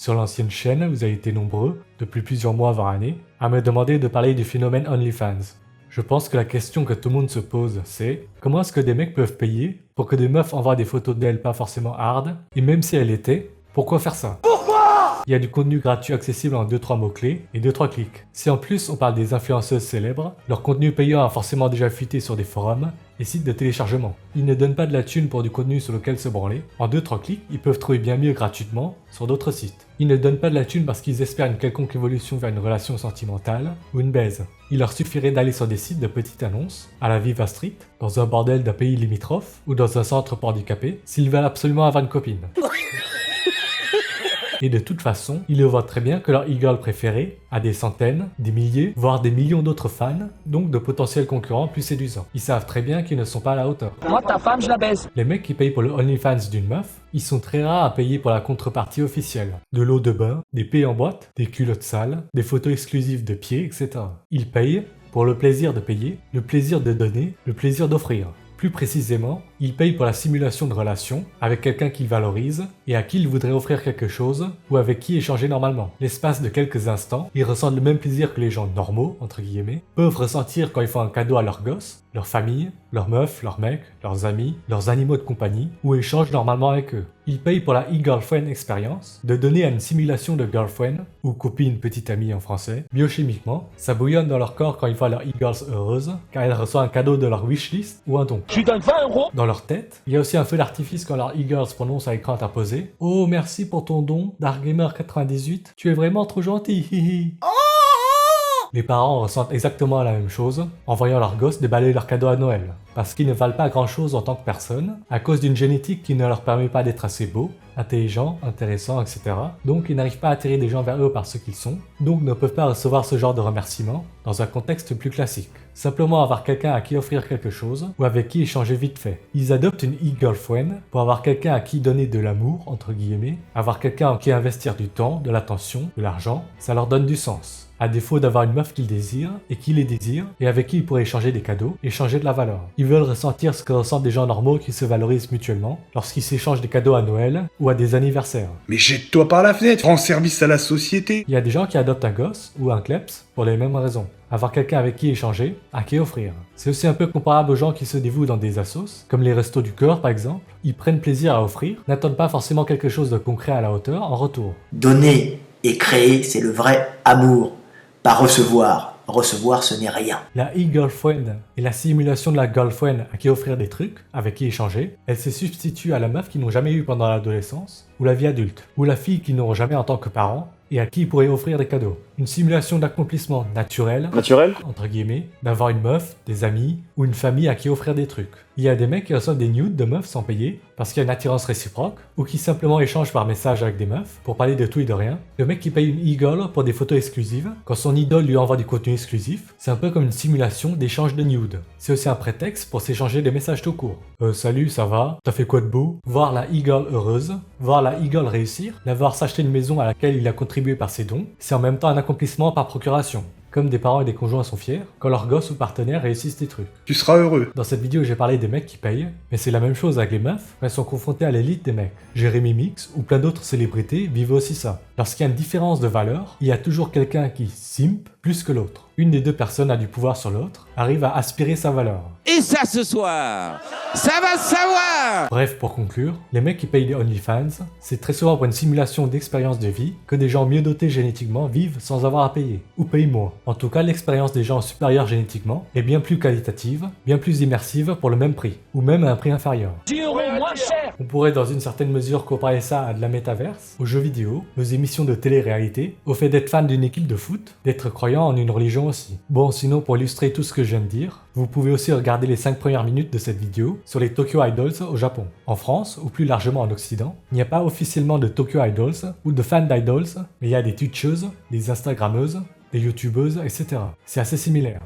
Sur l'ancienne chaîne, vous avez été nombreux, depuis plusieurs mois voire années, à me demander de parler du phénomène OnlyFans. Je pense que la question que tout le monde se pose, c'est comment est-ce que des mecs peuvent payer pour que des meufs envoient des photos d'elles pas forcément hard, et même si elles étaient, pourquoi faire ça? Il y a du contenu gratuit accessible en 2-3 mots-clés et 2-3 clics. Si en plus on parle des influenceuses célèbres, leur contenu payant a forcément déjà fuité sur des forums et sites de téléchargement. Ils ne donnent pas de la thune pour du contenu sur lequel se branler. En 2-3 clics, ils peuvent trouver bien mieux gratuitement sur d'autres sites. Ils ne donnent pas de la thune parce qu'ils espèrent une quelconque évolution vers une relation sentimentale ou une baise. Il leur suffirait d'aller sur des sites de petites annonces, à la Viva Street, dans un bordel d'un pays limitrophe ou dans un centre pour handicapés, s'ils veulent absolument avoir une copine. Et de toute façon, ils le voient très bien que leur e-girl préférée a des centaines, des milliers, voire des millions d'autres fans, donc de potentiels concurrents plus séduisants. Ils savent très bien qu'ils ne sont pas à la hauteur. Moi, ta femme, je la baisse. Les mecs qui payent pour le OnlyFans d'une meuf, ils sont très rares à payer pour la contrepartie officielle. De l'eau de bain, des paix en boîte, des culottes sales, des photos exclusives de pieds, etc. Ils payent pour le plaisir de payer, le plaisir de donner, le plaisir d'offrir. Plus précisément, ils payent pour la simulation de relation avec quelqu'un qu'ils valorisent et à qui ils voudraient offrir quelque chose ou avec qui échanger normalement. L'espace de quelques instants, ils ressentent le même plaisir que les gens normaux, entre guillemets, peuvent ressentir quand ils font un cadeau à leur gosse, leur famille, leur meuf, leur mec, leurs amis, leurs animaux de compagnie ou échangent normalement avec eux. Ils payent pour la e-girlfriend expérience, de donner à une simulation de girlfriend, ou copine petite amie en français, biochimiquement, ça bouillonne dans leur corps quand ils voient leur e-girls heureuse, car elle reçoit un cadeau de leur wishlist ou un don. Tu donnes 20 euros. Dans leur tête, il y a aussi un feu d'artifice quand leur e-girls prononce à écran interposé « Oh, merci pour ton don, Darkgamer98, tu es vraiment trop gentil, hihi !» Les parents ressentent exactement la même chose en voyant leurs gosses déballer leurs cadeaux à Noël, parce qu'ils ne valent pas grand chose en tant que personne, à cause d'une génétique qui ne leur permet pas d'être assez beaux, intelligents, intéressants, etc. Donc ils n'arrivent pas à attirer des gens vers eux par ce qu'ils sont, donc ne peuvent pas recevoir ce genre de remerciements dans un contexte plus classique. Simplement avoir quelqu'un à qui offrir quelque chose ou avec qui échanger vite fait. Ils adoptent une e-girlfriend pour avoir quelqu'un à qui donner de l'amour, entre guillemets, avoir quelqu'un en qui investir du temps, de l'attention, de l'argent, ça leur donne du sens. À défaut d'avoir une meuf qu'ils désirent et qui les désire et avec qui ils pourraient échanger des cadeaux, échanger de la valeur. Ils veulent ressentir ce que ressentent des gens normaux qui se valorisent mutuellement lorsqu'ils s'échangent des cadeaux à Noël ou à des anniversaires. Mais jette-toi par la fenêtre, rends service à la société. Il y a des gens qui adoptent un gosse ou un kleps pour les mêmes raisons. Avoir quelqu'un avec qui échanger, à qui offrir. C'est aussi un peu comparable aux gens qui se dévouent dans des assos, comme les restos du cœur par exemple. Ils prennent plaisir à offrir, n'attendent pas forcément quelque chose de concret à la hauteur en retour. Donner et créer, c'est le vrai amour. Pas recevoir. Recevoir, ce n'est rien. La e-girlfriend est la simulation de la girlfriend à qui offrir des trucs, avec qui échanger. Elle se substitue à la meuf qu'ils n'ont jamais eu pendant l'adolescence, ou la vie adulte, ou la fille qu'ils n'auront jamais en tant que parents, et à qui ils pourraient offrir des cadeaux. Une simulation d'accomplissement naturel, entre guillemets, d'avoir une meuf, des amis, ou une famille à qui offrir des trucs. Il y a des mecs qui reçoivent des nudes de meufs sans payer, parce qu'il y a une attirance réciproque, ou qui simplement échangent par message avec des meufs, pour parler de tout et de rien. Le mec qui paye une e-girl pour des photos exclusives, quand son idole lui envoie du contenu exclusif, c'est un peu comme une simulation d'échange de nudes. C'est aussi un prétexte pour s'échanger des messages tout court. Salut, ça va? T'as fait quoi de beau? Voir la e-girl heureuse, voir la e-girl réussir, la voir s'acheter une maison à laquelle il a contribué par ses dons, c'est en même temps un accomplissement par procuration. Comme des parents et des conjoints sont fiers quand leurs gosses ou partenaires réussissent des trucs. Tu seras heureux. Dans cette vidéo, j'ai parlé des mecs qui payent, mais c'est la même chose avec les meufs quand elles sont confrontées à l'élite des mecs. Jérémy Mix ou plein d'autres célébrités vivent aussi ça. Lorsqu'il y a une différence de valeur, il y a toujours quelqu'un qui simp plus que l'autre. Une des deux personnes a du pouvoir sur l'autre, arrive à aspirer sa valeur. Et ça ce soir, ça va se savoir. Bref, pour conclure, les mecs qui payent des OnlyFans, c'est très souvent pour une simulation d'expérience de vie que des gens mieux dotés génétiquement vivent sans avoir à payer, ou payent moins. En tout cas, l'expérience des gens supérieurs génétiquement est bien plus qualitative, bien plus immersive pour le même prix, ou même à un prix inférieur. 10 euros moins cher. On pourrait dans une certaine mesure comparer ça à de la métaverse, aux jeux vidéo, aux émissions de télé-réalité, au fait d'être fan d'une équipe de foot, d'être croyant en une religion aussi. Bon, sinon pour illustrer tout ce que je viens de dire, vous pouvez aussi regarder les 5 premières minutes de cette vidéo sur les Tokyo Idols au Japon. En France, ou plus largement en Occident, il n'y a pas officiellement de Tokyo Idols ou de fans d'idols, mais il y a des twitcheuses, des instagrammeuses, des youtubeuses, etc. C'est assez similaire.